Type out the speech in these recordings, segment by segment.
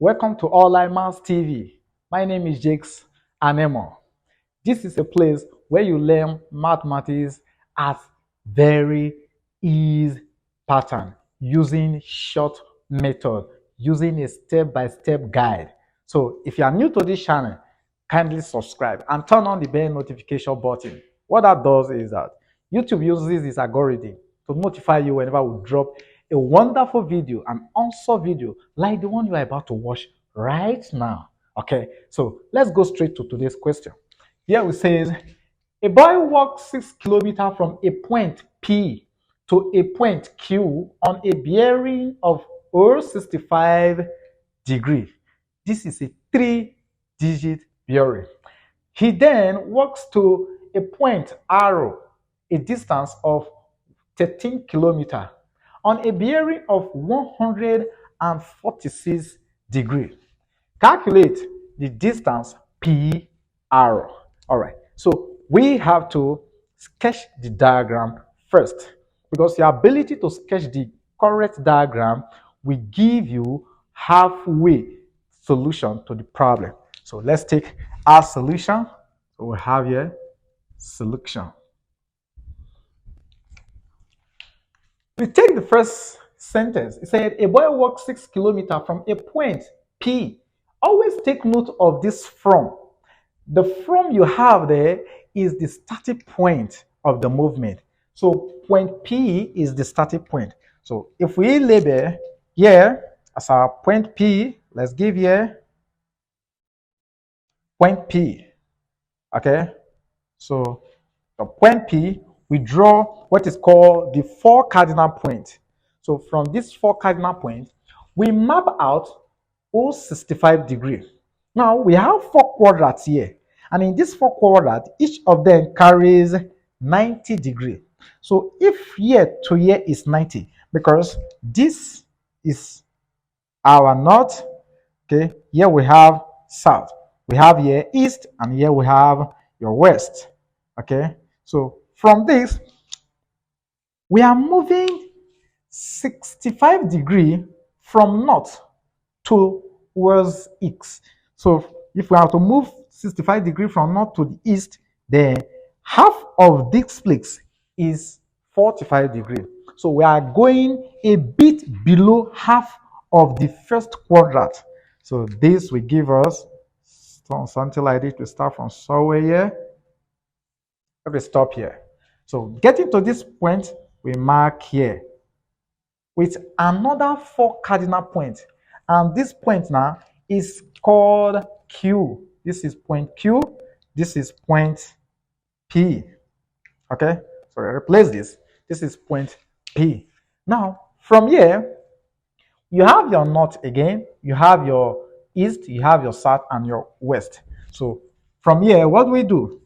Welcome to All Maths TV. My name is Jakes Anemo. This is a place where you learn mathematics at very easy pattern using short method, using a step-by-step guide. So if you are new to this channel, kindly subscribe and turn on the bell notification button. What that does is that YouTube uses this algorithm to notify you whenever we drop a wonderful video, an awesome video like the one you are about to watch right now. Okay, so let's go straight to today's question. Here we says a boy walks 6 kilometers from a point P to a point Q on a bearing of 65 degree. This is a 3-digit bearing. He then walks to a point R, a distance of 13 kilometers on a bearing of 146 degrees. Calculate the distance PR. All right, so we have to sketch the diagram first because your ability to sketch the correct diagram will give you halfway solution to the problem. So let's take our solution. So we have here solution. We take the first sentence. It said a boy walks 6 kilometers from a point P. Always take note of this from. The from you have there is the starting point of the movement. So point P is the starting point. So if we label here as our point P, let's give here point P. Okay, so the point P, we draw what is called the 4 cardinal points. So from this 4 cardinal points, we map out 65 degrees. Now we have 4 quadrants here, and in this 4 quadrants, each of them carries 90 degrees. So if here to here is 90, because this is our north, okay, here we have south, we have here east, and here we have your west. Okay, so from this we are moving 65 degrees from north towards east. So if we have to move 65 degrees from north to the east, then half of this place is 45 degrees. So we are going a bit below half of the first quadrant. So this will give us something like this. We start from somewhere here. We stop here. So getting to this point, we mark here with another 4 cardinal points. And this point now is called Q. This is point Q. This is point P. Okay, so replace this. This is point P. Now, from here, you have your north again, you have your east, you have your south, and your west. So from here, what do we do?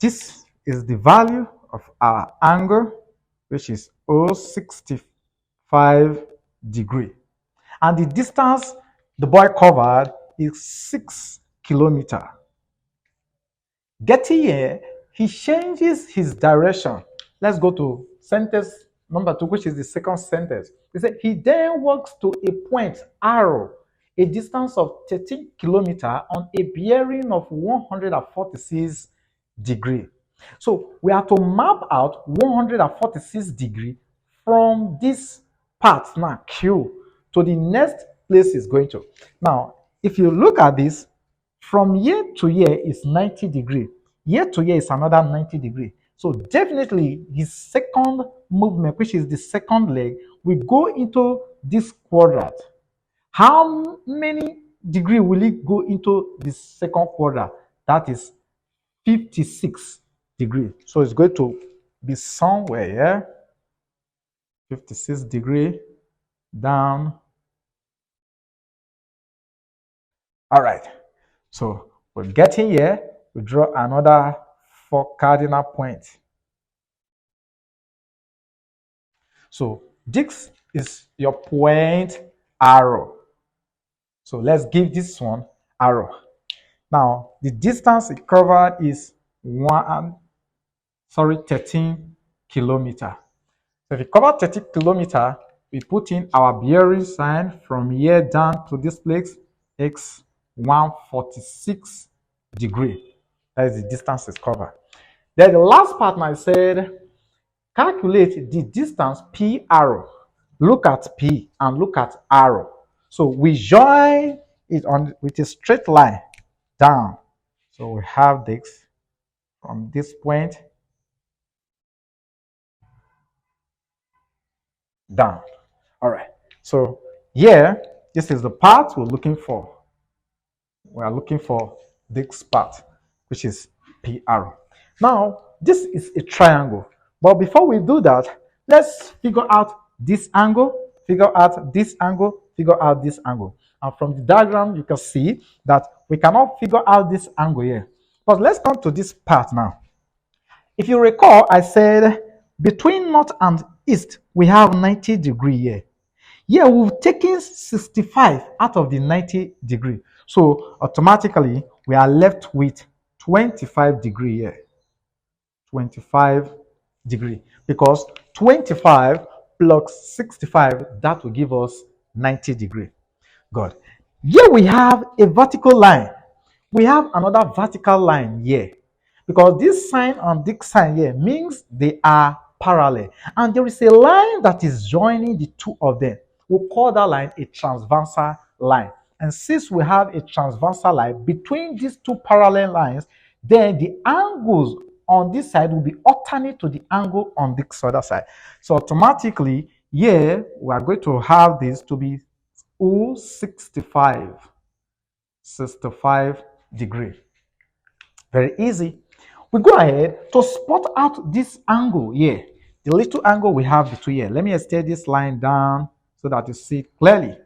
This is the value of our angle, which is 65 degrees. And the distance the boy covered is 6 kilometers. Getting here, he changes his direction. Let's go to sentence number 2, which is the second sentence. He said, he then walks to a point R, a distance of 13 kilometers on a bearing of 146 degrees. So we have to map out 146 degrees from this part now, Q, to the next place is going to. Now, if you look at this, from here to here is 90 degrees. Here to here is another 90 degrees. So definitely his second movement, which is the second leg, will go into this quadrant. How many degrees will it go into the second quadrant? That is 56 degrees. So it's going to be somewhere here. 56 degrees down. All right. So we're getting here. We draw another 4 cardinal points. So this is your point arrow. So let's give this one arrow. Now the distance it covered is 13 kilometers. So if you cover 30 kilometers, we put in our bearing sign from here down to this place, x 146 degree. That is the distance is covered. Then the last part I said, calculate the distance P arrow. Look at P and look at arrow. So we join it on with a straight line down. So we have this from this point down. All right. So here, this is the part we're looking for. We are looking for this part, which is P arrow. Now, this is a triangle. But before we do that, let's figure out this angle, figure out this angle, figure out this angle. And from the diagram, you can see that we cannot figure out this angle here. But let's come to this part now. If you recall, I said between north and east, we have 90 degree here. Here, we've taken 65 out of the 90 degree. So automatically, we are left with 25 degree here. 25 degree. Because 25 plus 65, that will give us 90 degree. Good. Here we have a vertical line. We have another vertical line here. Because this sine and this sine here means they are parallel. And there is a line that is joining the two of them. We'll call that line a transversal line. And since we have a transversal line between these two parallel lines, then the angles on this side will be alternate to the angle on this other side. So automatically, here we are going to have this to be 65 degree. Very easy. We go ahead to spot out this angle here, the little angle we have between here. Let me extend this line down so that you see it clearly.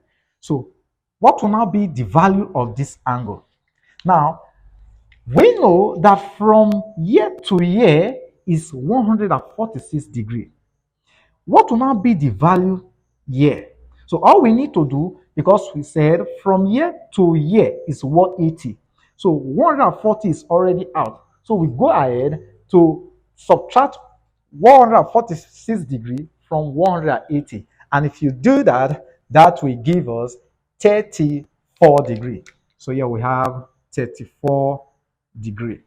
So what will now be the value of this angle? Now, we know that from here to here is 146 degrees. What will now be the value here? So all we need to do, because we said from here to here is 180. So 140 is already out. So we go ahead to subtract 146 degrees from 180. And if you do that, that will give us 34 degrees. So here we have 34 degree.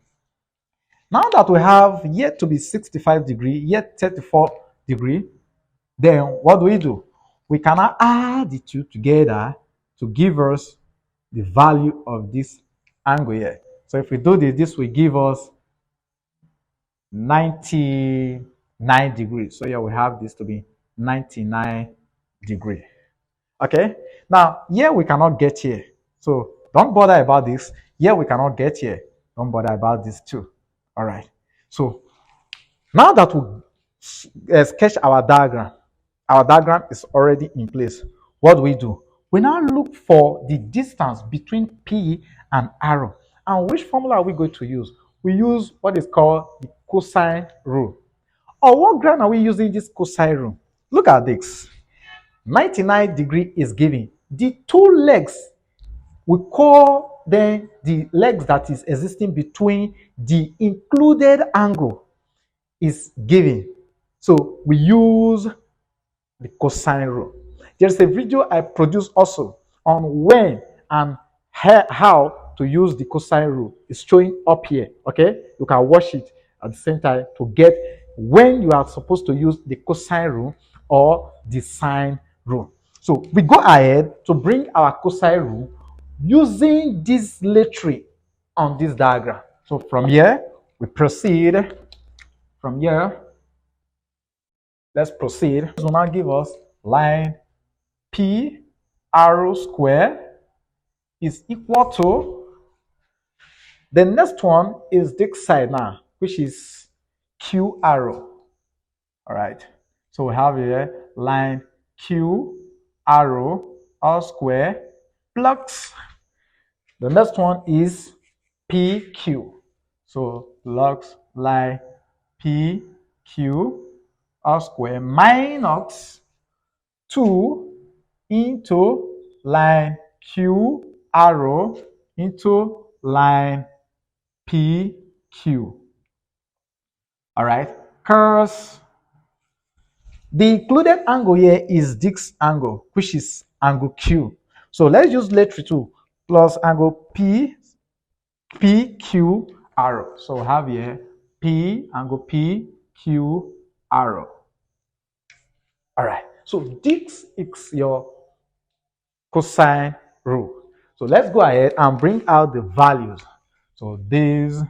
Now that we have yet to be 65 degree, yet 34 degree, then what do? We can add the two together to give us the value of this angle here. So if we do this, this will give us 99 degrees. So here we have this to be 99 degree. Okay. Now here we cannot get here. So don't bother about this. Here we cannot get here. Don't bother about this too. All right. So now that we sketch our diagram is already in place. What do? We now look for the distance between P and arrow. And which formula are we going to use? We use what is called the cosine rule. On what ground are we using this cosine rule? Look at this. 99 degree is given. The two legs, we call them the legs that is existing between the included angle is given. So we use the cosine rule. There's a video I produced also on when and how to use the cosine rule. It's showing up here. Okay, you can watch it at the same time to get when you are supposed to use the cosine rule or the sine rule. So we go ahead to bring our cosine rule using this lettering on this diagram. So from here we proceed. From here, let's proceed. This will now give us line P arrow square is equal to, the next one is this side now, which is Q arrow. All right. So we have here line Q arrow R square plus the next one is PQ. So plus line PQ R square minus 2 into line Q arrow into line PQ. All right, curse The included angle here is this angle, which is angle Q. So let's use letter 2 plus angle PQR. So we have here angle PQR. All right. So this is your cosine rule. So let's go ahead and bring out the values. So this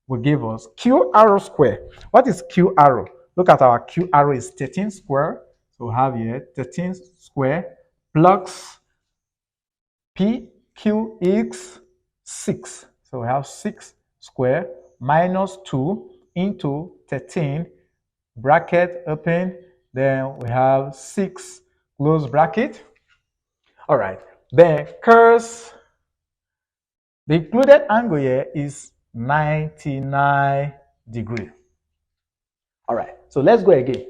will give us Q arrow square. What is Q arrow? Look at our Q arrow is 13 square. So we have here 13 square plus PQX 6. So we have 6 square minus 2 into 13 bracket open. Then we have 6 close bracket. All right. Then curse. The included angle here is 99 degree. All right. So let's go again.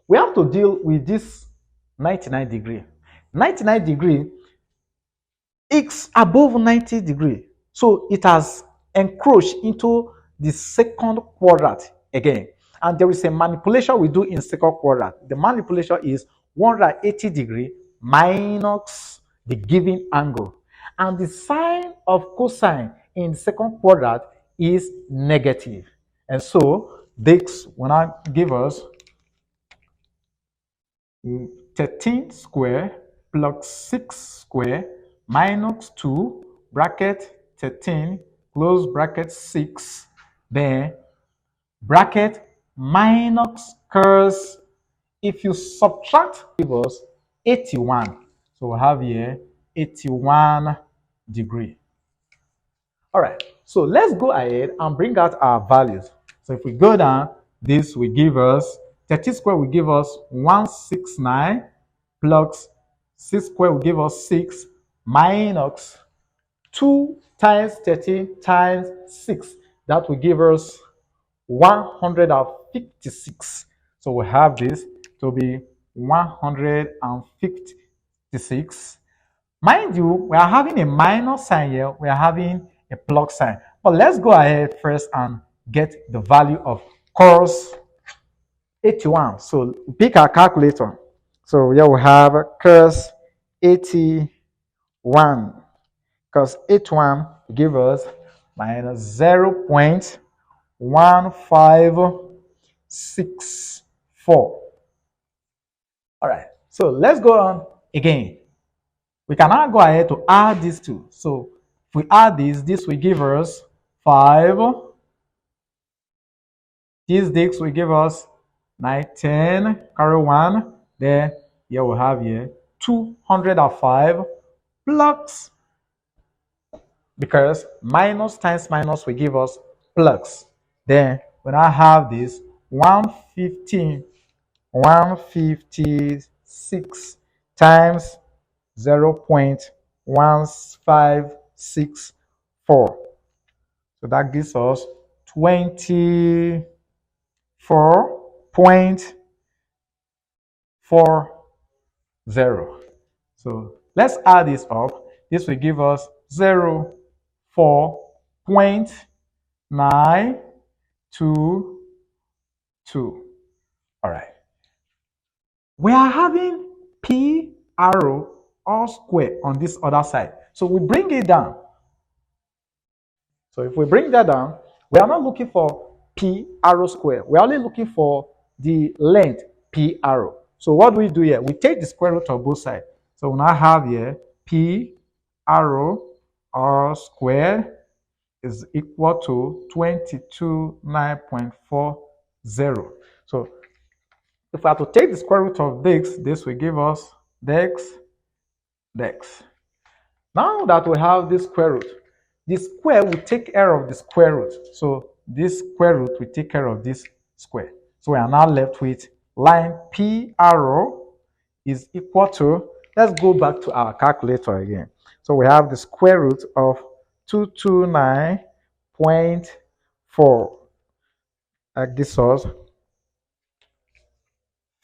We have to deal with this 99 degree. 99 degree is above 90 degree. So it has encroached into the second quadrant again. And there is a manipulation we do in second quadrant. The manipulation is 180 degree minus the given angle. And the sign of cosine in the second quadrant is negative. And so this will now give us 13 square plus 6 square minus 2 bracket 13 close bracket 6, then bracket minus curse. If you subtract, give us 81. So we have here 81 degree. All right, so let's go ahead and bring out our values. So if we go down, this will give us 30 square will give us 169 plus 6 square will give us 6 minus 2 times 13 times 6. That will give us 156. So we have this to be 156. Mind you, we are having a minus sign here, we are having a plus sign. But let's go ahead first and get the value of cos 81. So pick our calculator. So here we have cos 81. Cos 81 give us minus 0.1564. All right, so let's go on again. We can now go ahead to add these two. So if we add this will give us 5. This will give us 9, 10, carry 1. Then here we have here 205 plus, because minus times minus will give us plus. Then when I have this 156 times 0.1564. So that gives us 24.40. So let's add this up. This will give us 0.922. All right. We are having P arrow all square on this other side. So we bring it down. So if we bring that down, we are not looking for P arrow square. We are only looking for the length P arrow. So what do we do here? We take the square root of both sides. So we now have here P arrow all square is equal to 229.40. So if we have to take the square root of this will give us this. Now that we have this square root, the square will take care of the square root. So this square root will take care of this square. So we are now left with line P arrow is equal to, let's go back to our calculator again. So we have the square root of 229.4. That gives us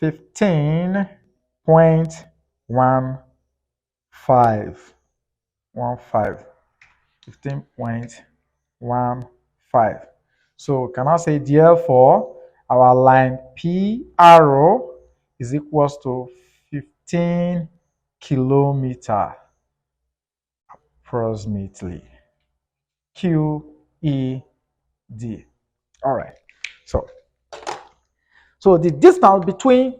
15.15. 15.15. So can I say therefore our line P arrow is equals to 15 kilometer approximately. QED. All right. So, so the distance between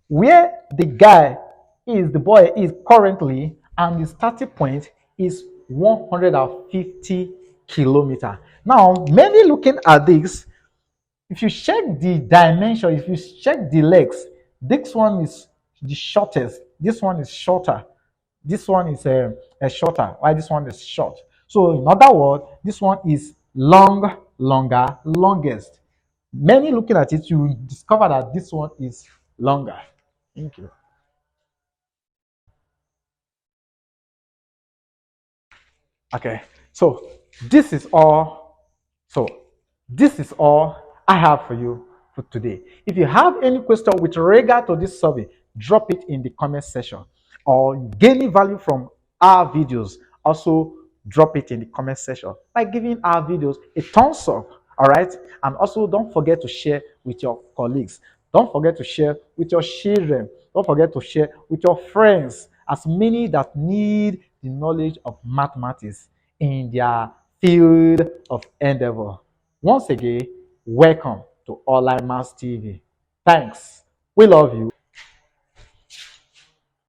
where the boy is currently, and the starting point is 150 kilometer. Now, many looking at this, if you check the dimension, if you check the legs, this one is the shortest, this one is shorter, this one is a shorter, while this one is short. So in other words, this one is longer, longest. Many looking at it, you discover that this one is longer. Thank you. Okay, so this is all. So this is all I have for you for today. If you have any question with regard to this survey, drop it in the comment section. Or gaining value from our videos, also drop it in the comment section by giving our videos a thumbs up. All right, and also don't forget to share with your colleagues. Don't forget to share with your children. Don't forget to share with your friends, as many that need the knowledge of mathematics in their field of endeavor. Once again, welcome to Online Maths TV. Thanks. We love you.